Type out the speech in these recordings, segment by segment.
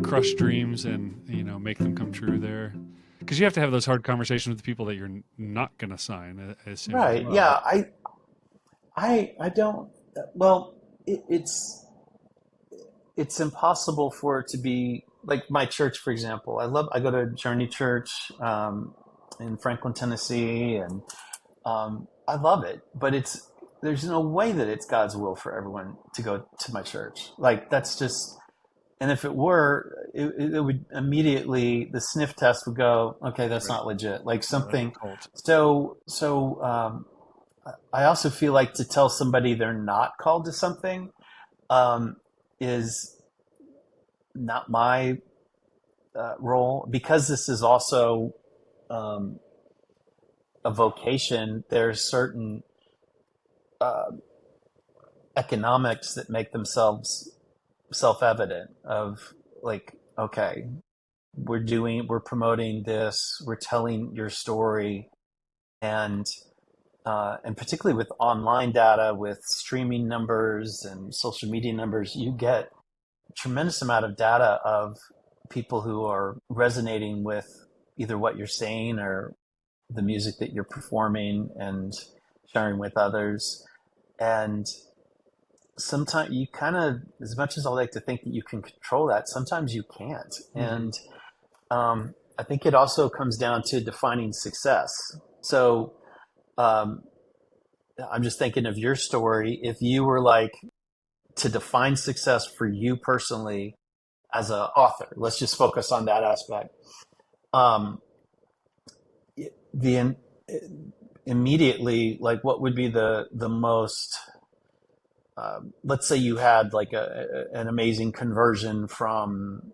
crush dreams and make them come true there? Because you have to have those hard conversations with the people that you're not going to sign, I assume, as Right. well. Yeah. I don't. Well, it's impossible for it to be like my church, for example. I go to Journey Church in Franklin, Tennessee, and I love it. But there's no way that it's God's will for everyone to go to my church. Like that's just. And if it were, it would immediately the sniff test would go, okay, that's Right. not legit. Like Yeah, that's something. a cult. So I also feel like to tell somebody they're not called to something um, is not my role because this is also um, a vocation. There's certain uh, economics that make themselves self-evident of like, okay, we're promoting this, we're telling your story, and particularly with online data, with streaming numbers and social media numbers, you get a tremendous amount of data of people who are resonating with either what you're saying or the music that you're performing and sharing with others. And sometimes you kind of, as much as I like to think that you can control that, sometimes you can't. Hmm. And I think it also comes down to defining success. So um, I'm just thinking of your story. If you were like to define success for you personally as an author, let's just focus on that aspect. Um, the immediately, like, what would be the most? Let's say you had like an amazing conversion from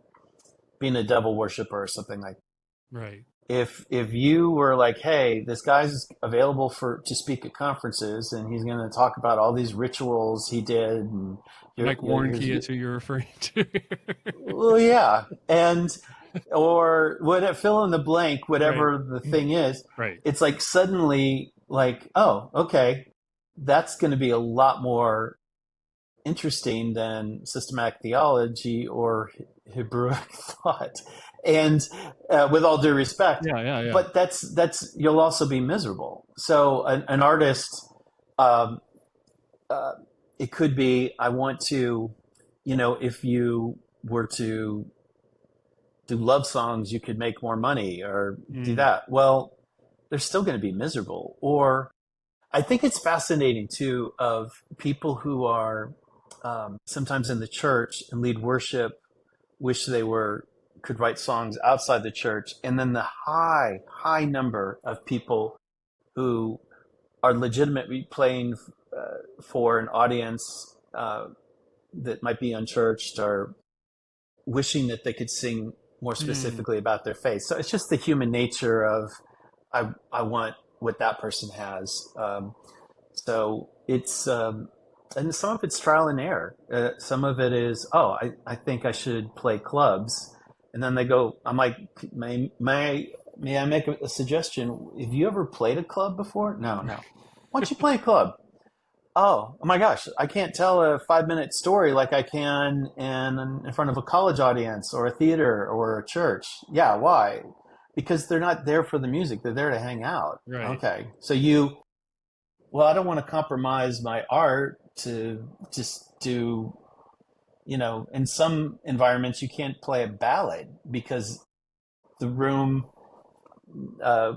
being a devil worshiper or something like Right. if you were like, hey, this guy's available for to speak at conferences, and he's going to talk about all these rituals he did, and Mike here's Warnke is who you're referring to. well, yeah, and or what fill in the blank, Right. whatever the thing is, Right. it's like suddenly like, oh, okay, that's going to be a lot more interesting than systematic theology or Hebrewic thought. And with all due respect, Yeah. Yeah. Yeah. but that's you'll also be miserable. So an artist, um, uh, it could be I want to, if you were to do love songs, you could make more money or do Mm. that. Well, they're still going to be miserable. Or I think it's fascinating too of people who are sometimes in the church and lead worship, wish they were could write songs outside the church, and then the high number of people who are legitimately playing for an audience that might be unchurched or wishing that they could sing more Mm. specifically about their faith. So it's just the human nature of I want what that person has. So it's and some of it's trial and error. Some of it is, oh, I think I should play clubs, and then they go, I'm like, may I make a suggestion? Have you ever played a club before? No, no. Why don't you play a club? Oh my gosh, I can't tell a 5 minute story like I can in front of a college audience or a theater or a church. Yeah, why? Because they're not there for the music, they're there to hang out. Right. Okay. So well, I don't want to compromise my art to just do, in some environments you can't play a ballad because the room, uh,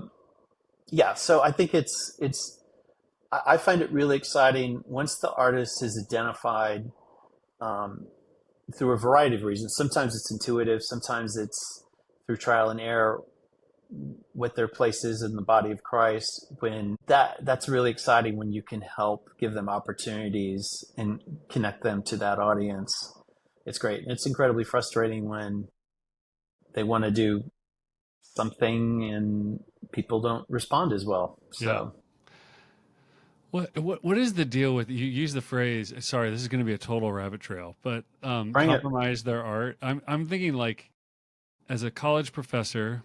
yeah. So I think I find it really exciting once the artist is identified um, through a variety of reasons. Sometimes it's intuitive, sometimes it's through trial and error, what their place is in the body of Christ. When that's really exciting when you can help give them opportunities and connect them to that audience. It's great. And it's incredibly frustrating when they want to do something and people don't respond as well. Yeah. So What is the deal with you use the phrase, sorry, this is going to be a total rabbit trail, but bring it. compromise their art. I'm thinking like as a college professor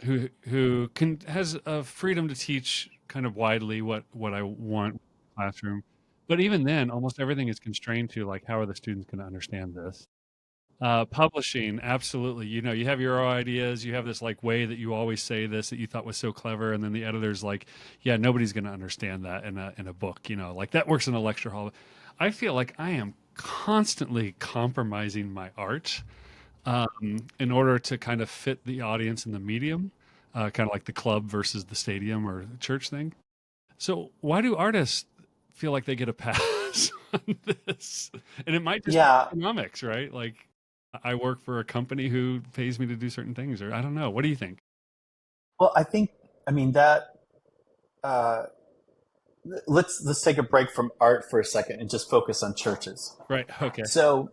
who can has a freedom to teach kind of widely what I want in the classroom. But even then, almost everything is constrained to like how are the students going to understand this? Publishing, absolutely. You know, you have your own ideas. You have this like way that you always say this that you thought was so clever, and then the editor's like, "Yeah, nobody's going to understand that in a book." You know, like that works in a lecture hall. I feel like I am constantly compromising my art in order to kind of fit the audience in the medium, kind of like the club versus the stadium or the church thing. So, why do artists feel like they get a pass on this? And it might just be Yeah. economics, right? Like, I work for a company who pays me to do certain things, or I don't know. What do you think? Well, I think, I mean, that, uh, let's take a break from art for a second and just focus on churches. Right. Okay. So,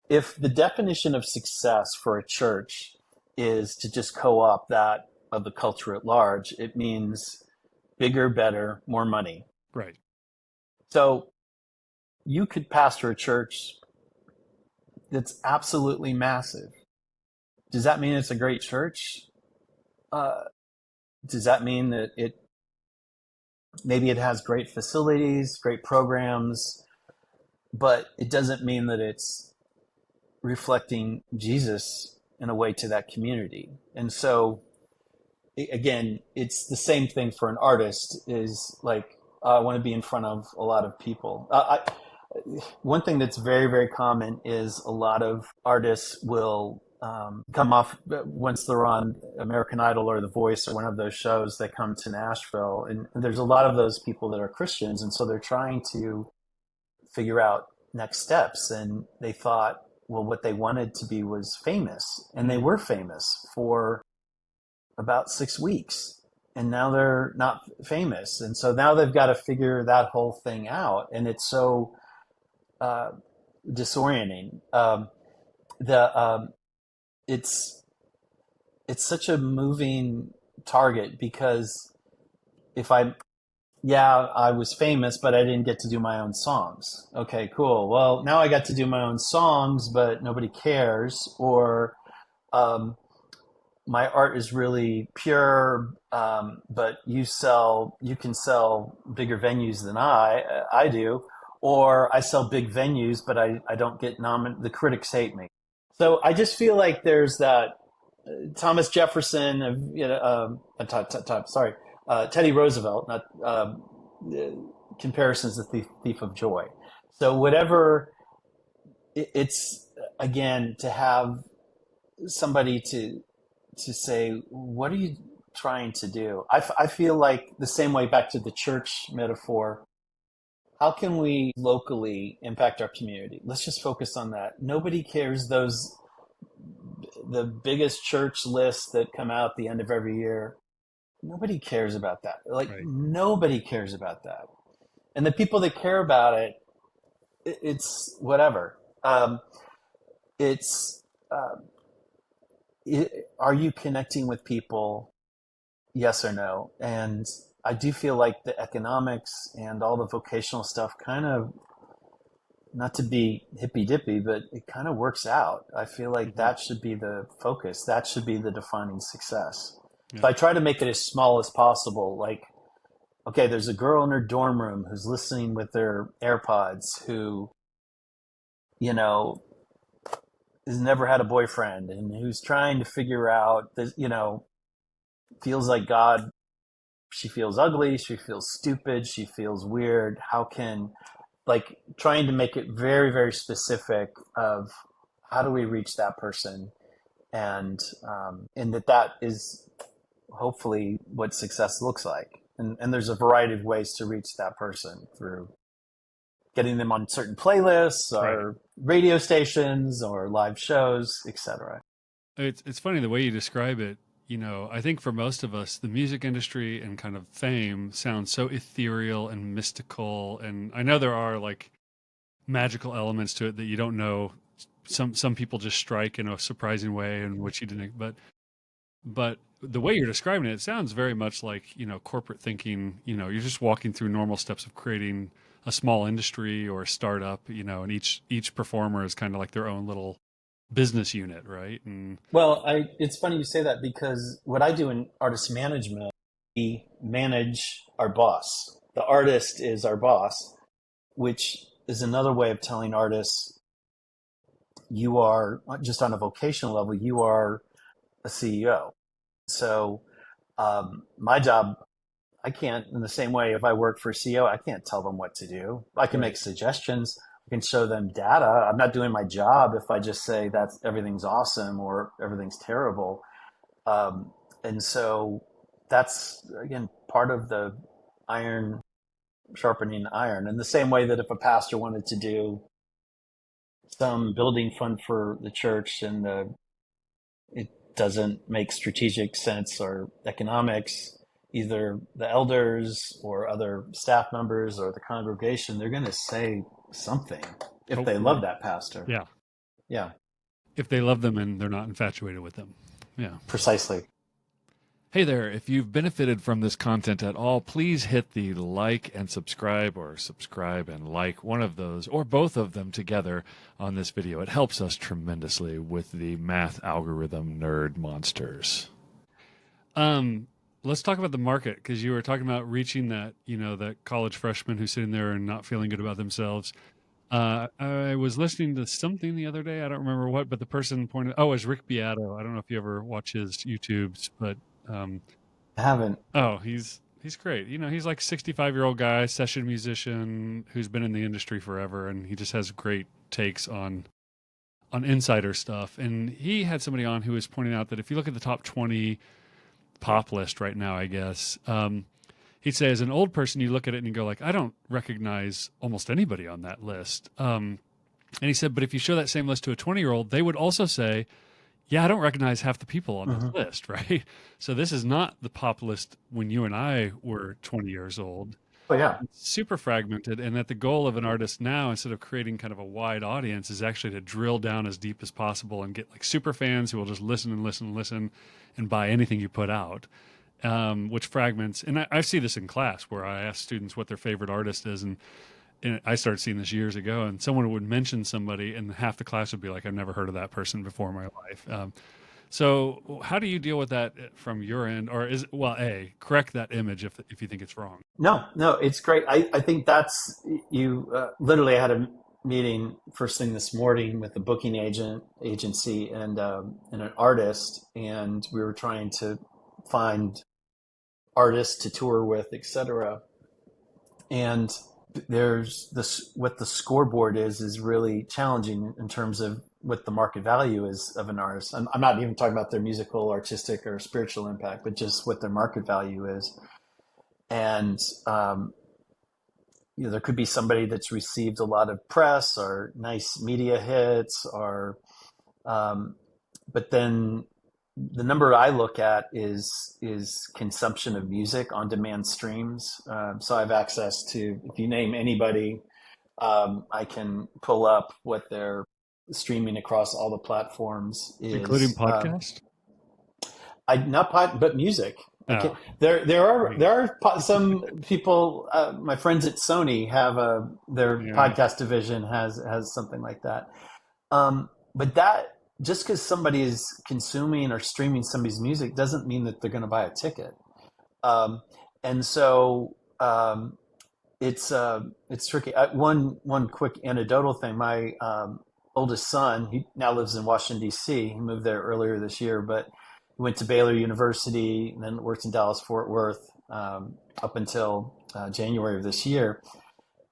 if the definition of success for a church is to just co-opt that of the culture at large, it means bigger, better, more money. Right. So you could pastor a church that's absolutely massive. Does that mean it's a great church? Uh, does that mean that it maybe it has great facilities, great programs, but it doesn't mean that it's reflecting Jesus in a way to that community? And so again, it's the same thing for an artist is like, I want to be in front of a lot of people. One thing that's very, very common is a lot of artists will come off once they're on American Idol or The Voice or one of those shows, they come to Nashville. And there's a lot of those people that are Christians. And so they're trying to figure out next steps. And they thought, well, what they wanted to be was famous. And they were famous for about 6 weeks, and now they're not famous, and so now they've got to figure that whole thing out, and it's so uh, disorienting. The it's it's such a moving target because if I yeah, I was famous, but I didn't get to do my own songs. Okay, cool. Well, now I got to do my own songs, but nobody cares. Or um, my art is really pure, but you can sell bigger venues than I do, or I sell big venues, but I don't get the critics hate me. So I just feel like there's that Thomas Jefferson, sorry, Teddy Roosevelt, not comparisons to the thief of joy. So whatever it's again to have somebody to say, what are you trying to do? I feel like the same way back to the church metaphor. How can we locally impact our community? Let's just focus on that. Nobody cares the biggest church lists that come out at the end of every year. Nobody cares about that. Like Right. nobody cares about that. And the people that care about it, it's whatever. It's are you connecting with people, yes or no? And I do feel like the economics and all the vocational stuff kind of, not to be hippy dippy, but it kind of works out. I feel like Hmm. that should be the focus. That should be the defining success. Yeah. So I try to make it as small as possible. Like, okay, there's a girl in her dorm room who's listening with their AirPods who, you know, has never had a boyfriend and who's trying to figure out this, feels like God. She feels ugly. She feels stupid. She feels weird. How can, like, trying to make it very, very specific of how do we reach that person, and that is hopefully what success looks like. And there's a variety of ways to reach that person through getting them on certain playlists Right. or radio stations or live shows, etc. It's funny the way you describe it. You know, I think for most of us, the music industry and kind of fame sounds so ethereal and mystical. And I know there are like magical elements to it that you don't know. Some people just strike in a surprising way in which you didn't. But the way you're describing it, it sounds very much like corporate thinking. You know, you're just walking through normal steps of creating a small industry or a startup. You know, and each performer is kind of like their own little business unit, right? And Well, it's funny you say that because what I do in artist management, we manage our boss. The artist is our boss, which is another way of telling artists you are just on a vocational level, you are a CEO. So my job, I can't, in the same way, if I work for a CEO, I can't tell them what to do. I can Right. make suggestions. I can show them data. I'm not doing my job if I just say that everything's awesome or everything's terrible. Um, and so that's, again, part of the iron sharpening iron. In the same way that if a pastor wanted to do some building fund for the church and it doesn't make strategic sense or economics, either the elders or other staff members or the congregation, they're going to say something if they love Hopefully. that pastor. Yeah. Yeah, If they love them and they're not infatuated with them. Yeah. precisely. Hey there, if you've benefited from this content at all, please hit the like and subscribe, or subscribe and like, one of those or both of them together on this video. It helps us tremendously with the math algorithm nerd monsters. Let's talk about the market, because you were talking about reaching that, that college freshman who's sitting there and not feeling good about themselves. I was listening to something the other day. I don't remember what, but the person pointed. Oh, it was Rick Beato. I don't know if you ever watch his YouTubes, but um, I haven't. oh, he's great. He's like 65-year-old guy, session musician who's been in the industry forever, and he just has great takes on insider stuff. And he had somebody on who was pointing out that if you look at the top 20 pop list right now, I guess, he'd say as an old person, you look at it and you go like, I don't recognize almost anybody on that list. And he said, but if you show that same list to a 20-year-old, they would also say, yeah, I don't recognize half the people on this Mhm. list, right? So this is not the pop list when you and I were 20 years old. Oh, yeah. It's super fragmented, and that the goal of an artist now, instead of creating kind of a wide audience, is actually to drill down as deep as possible and get like super fans who will just listen and listen and listen and buy anything you put out, which fragments. And I see this in class where I ask students what their favorite artist is, and I started seeing this years ago, and someone would mention somebody, and half the class would be like, I've never heard of that person before in my life. So how do you deal with that from your end? Or correct that image if you think it's wrong. No, no, it's great. I think that's you. Literally, I had a meeting first thing this morning with a booking agency and an artist, and we were trying to find artists to tour with, etc. And there's this what the scoreboard is really challenging in terms of what the market value is of an artist. I'm not even talking about their musical, artistic, or spiritual impact, but just what their market value is. And there could be somebody that's received a lot of press or nice media hits, or um, but then the number I look at is consumption of music on demand streams. So I have access to, if you name anybody, I can pull up what they're streaming across all the platforms Including is. podcast? I not pot, but music. I can't. Oh, There are some people. My friends at Sony have their yeah. podcast division has something like that. But that just because somebody is consuming or streaming somebody's music doesn't mean that they're going to buy a ticket. Um, and so it's tricky. One quick anecdotal thing. My oldest son, he now lives in Washington D.C. He moved there earlier this year, but he went to Baylor University and then worked in Dallas Fort Worth up until January of this year.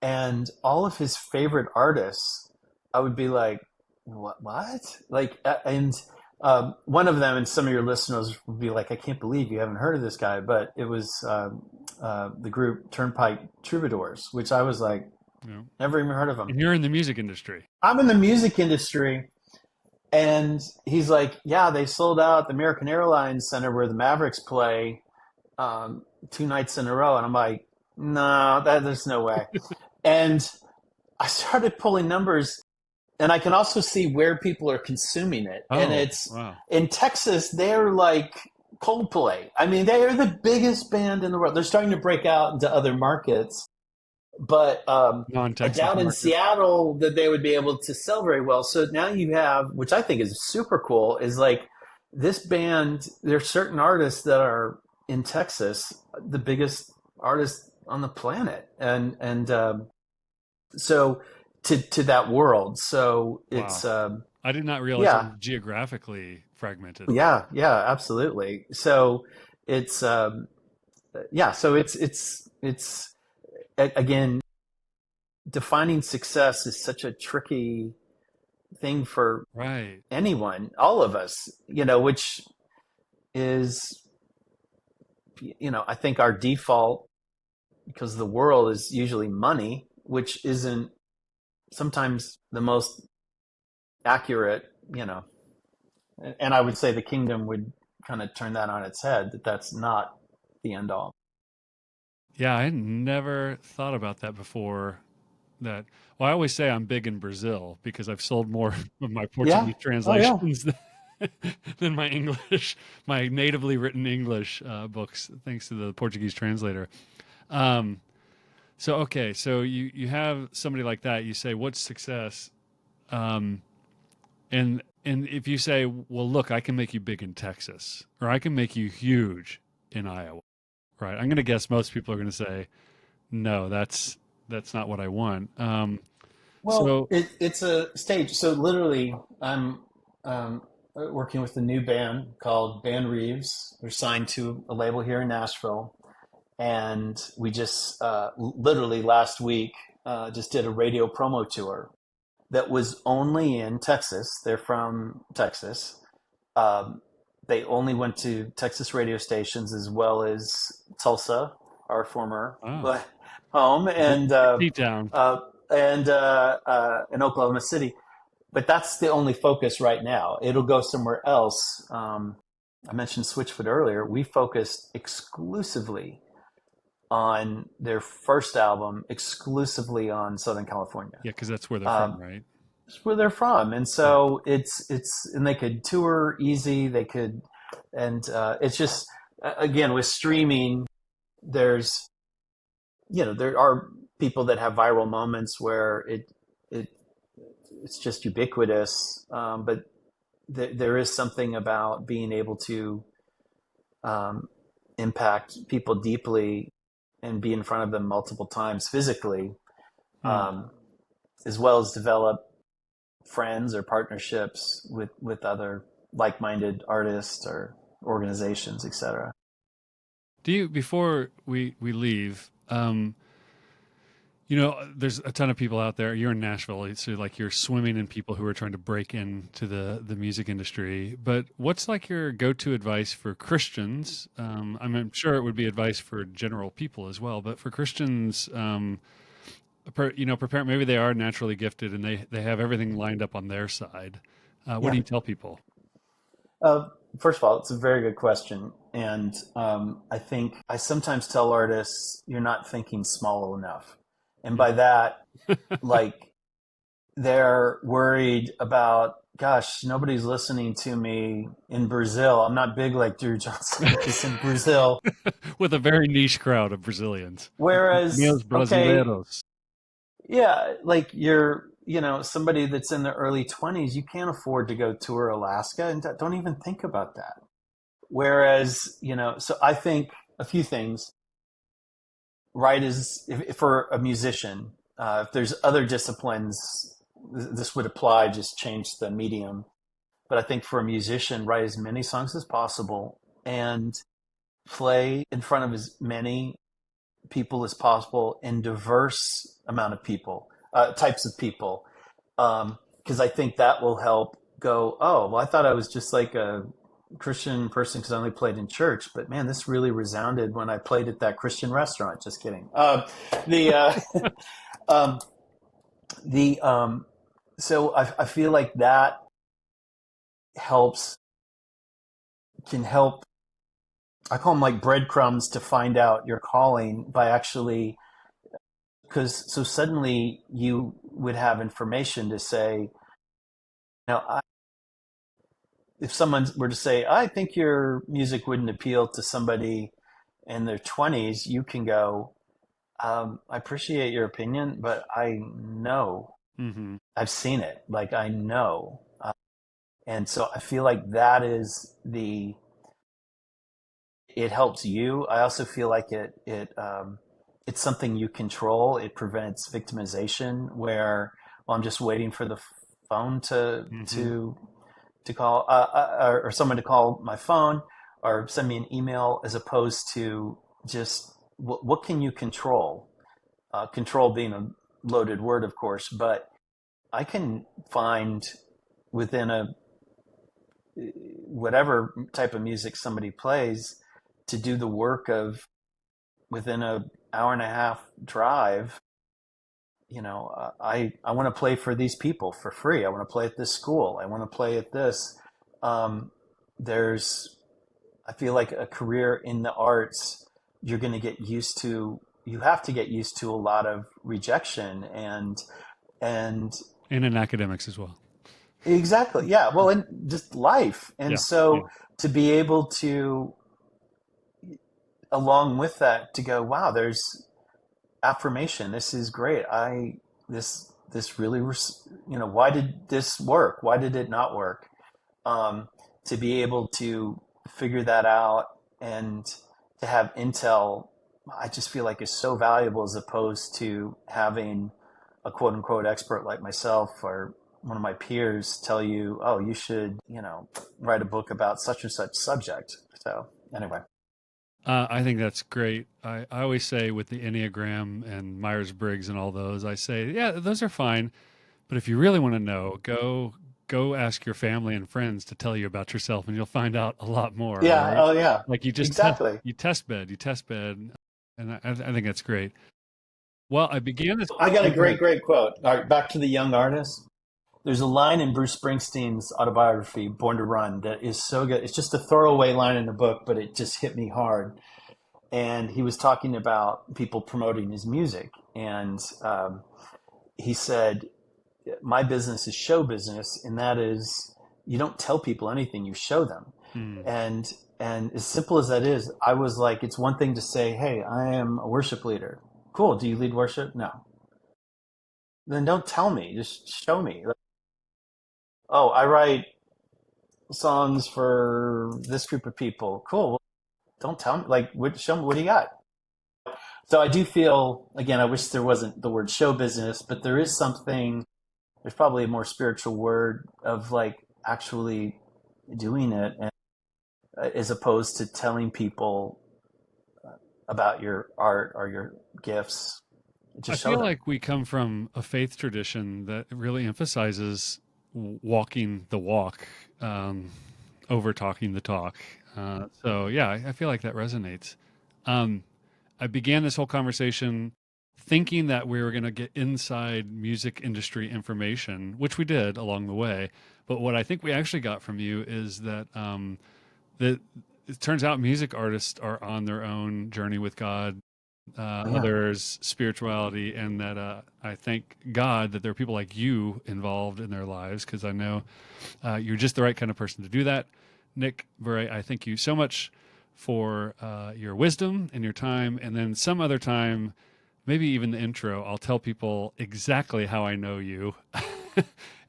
And all of his favorite artists, I would be like, what? What? Like, and one of them, and some of your listeners would be like, I can't believe you haven't heard of this guy. But it was the group Turnpike Troubadours, which I was like, Yeah. never even heard of them. And you're in the music industry. I'm in the music industry. And he's like, yeah, they sold out the American Airlines Center where the Mavericks play 2 nights in a row. And I'm like, no, there's no way. And I started pulling numbers, and I can also see where people are consuming it. And Oh, it's wow. in Texas, they're like Coldplay. I mean, they are the biggest band in the world. They're starting to break out into other markets, but I Non-Texas doubt in market. Seattle that they would be able to sell very well. So now you have, which I think is super cool, is like this band. There's certain artists that are in Texas, the biggest artists on the planet, and so to that world. So it's Wow. I did not realize it Yeah, was geographically fragmented. yeah, absolutely. So it's yeah, so it's again, defining success is such a tricky thing for Right. anyone, all of us, which is, I think our default, because the world is usually money, which isn't sometimes the most accurate, and I would say the kingdom would kind of turn that on its head, that that's not the end all. Yeah, I had never thought about that before. That well, I always say I'm big in Brazil because I've sold more of my Yeah. Portuguese Oh, yeah. translations than my English, my natively written English books, thanks to the Portuguese translator. Um, so okay, so you have somebody like that. You say, "What's success?" Um, and if you say, "Well, look, I can make you big in Texas, or I can make you huge in Iowa," right? I'm going to guess most people are going to say, "No, that's not what I want." Well, So, it's a stage. So literally, I'm working with a new band called Band Reeves. They're signed to a label here in Nashville, and we just literally last week just did a radio promo tour that was only in Texas. They're from Texas. Um, they only went to Texas radio stations as well as Tulsa, our former oh, home, T-Town. uh, and Oklahoma City. But that's the only focus right now. It'll go somewhere else. I mentioned Switchfoot earlier. We focused exclusively on their first album, exclusively on Southern California. Yeah, because that's where they're from, Um, right? it's where they're from, and Yeah. so and they could tour easy. They could, and it's just again with streaming, there's there are people that have viral moments where it it's just ubiquitous, but there is something about being able to um, impact people deeply and be in front of them multiple times physically, Hmm. um, as well as develop friends or partnerships with other like-minded artists or organizations, etc. Do you before we leave? There's a ton of people out there. You're in Nashville, so like you're swimming in people who are trying to break into the music industry. But what's like your go-to advice for Christians? I'm sure it would be advice for general people as well, but for Christians, prepare. Maybe they are naturally gifted and they have everything lined up on their side. What do Yeah. you tell people? Uh, First of all, it's a very good question, and I think I sometimes tell artists you're not thinking small enough, and by that, like they're worried about, gosh, nobody's listening to me in Brazil. I'm not big like Dru Johnson, just in Brazil. With a very niche crowd of Brazilians. Whereas, Meus okay, brasileiros. yeah, like you're, somebody that's in the early 20s, you can't afford to go tour Alaska and don't even think about that. Whereas, so I think a few things, right, is if for a musician, if there's other disciplines, this would apply, just change the medium. But I think for a musician, write as many songs as possible and play in front of as many people as possible and diverse amount of people, types of people, because I think that will help go. Oh, well, I thought I was just like a Christian person because I only played in church, but man, this really resounded when I played at that Christian restaurant. Just kidding. The um, the so I feel like that helps can help. I call them like breadcrumbs to find out your calling by actually, because so suddenly you would have information to say, if someone were to say, I think your music wouldn't appeal to somebody in their 20s, you can go, I appreciate your opinion, but I know Hmm. I've seen it. Like I know. And so I feel like that is it helps you. I also feel like it's something you control. It prevents victimization where, well, I'm just waiting for the phone Hmm. to call or someone to call my phone or send me an email, as opposed to just what can you control? Control being a loaded word, of course, but I can find within a whatever type of music somebody plays to do the work of within a hour and a half drive. I want to play for these people for free. I want to play at this school. I want to play at this. Um, there's I feel like a career in the arts, you're going to get used to. You have to get used to a lot of rejection and And in academics as well. exactly, yeah. Well, and just life, and Yeah. Yeah. so to be able to, along with that, to go, wow, there's affirmation. This is great. This really, why did this work? Why did it not work? Um, to be able to figure that out and to have intel, I just feel like is so valuable, as opposed to having a quote unquote expert like myself or one of my peers tell you, oh, you should, write a book about such and such subject. So anyway, I think that's great. I always say with the Enneagram and Myers Briggs and all those, I say, yeah, those are fine. But if you really want to know, go ask your family and friends to tell you about yourself, and you'll find out a lot more. yeah, Right? oh yeah, Like exactly. you test bed, and I think that's great. Well, I began this. I got Oh, a go great, ahead. great quote. All right, back to the young artist. There's a line in Bruce Springsteen's autobiography, Born to Run, that is so good. It's just a throwaway line in the book, but it just hit me hard. And he was talking about people promoting his music. And he said, my business is show business. And that is, you don't tell people anything, you show them. Hmm. And, and as simple as that is, I was like, it's one thing to say, hey, I am a worship leader. Cool. Do you lead worship? No. Then don't tell me, just show me. Oh, I write songs for this group of people. Cool. Well, don't tell me. Like, show me what do you got. So I do feel, again, I wish there wasn't the word show business, but there is something. There's probably a more spiritual word of like actually doing it, and, as opposed to telling people about your art or your gifts. I Just show feel them. like we come from a faith tradition that really emphasizes walking the walk, um, over talking the talk. So yeah, I feel like that resonates. Um, I began this whole conversation thinking that we were going to get inside music industry information, which we did along the way. But what I think we actually got from you is that it turns out music artists are on their own journey with God, Yeah. others spirituality, and that I thank God that there are people like you involved in their lives, because I know you're just the right kind of person to do that. Nick Barré, I thank you so much for your wisdom and your time. And then some other time, maybe even the intro, I'll tell people exactly how I know you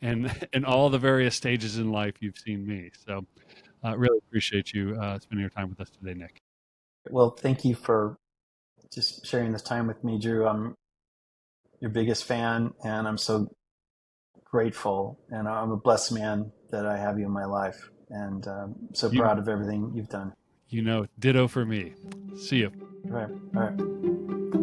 and all the various stages in life you've seen me. So really appreciate you spending your time with us today, Nick. Well, thank you for just sharing this time with me, Drew. I'm your biggest fan, and I'm so grateful, and I'm a blessed man that I have you in my life, and so You, proud of everything you've done. ditto for me. See you. All right, all right.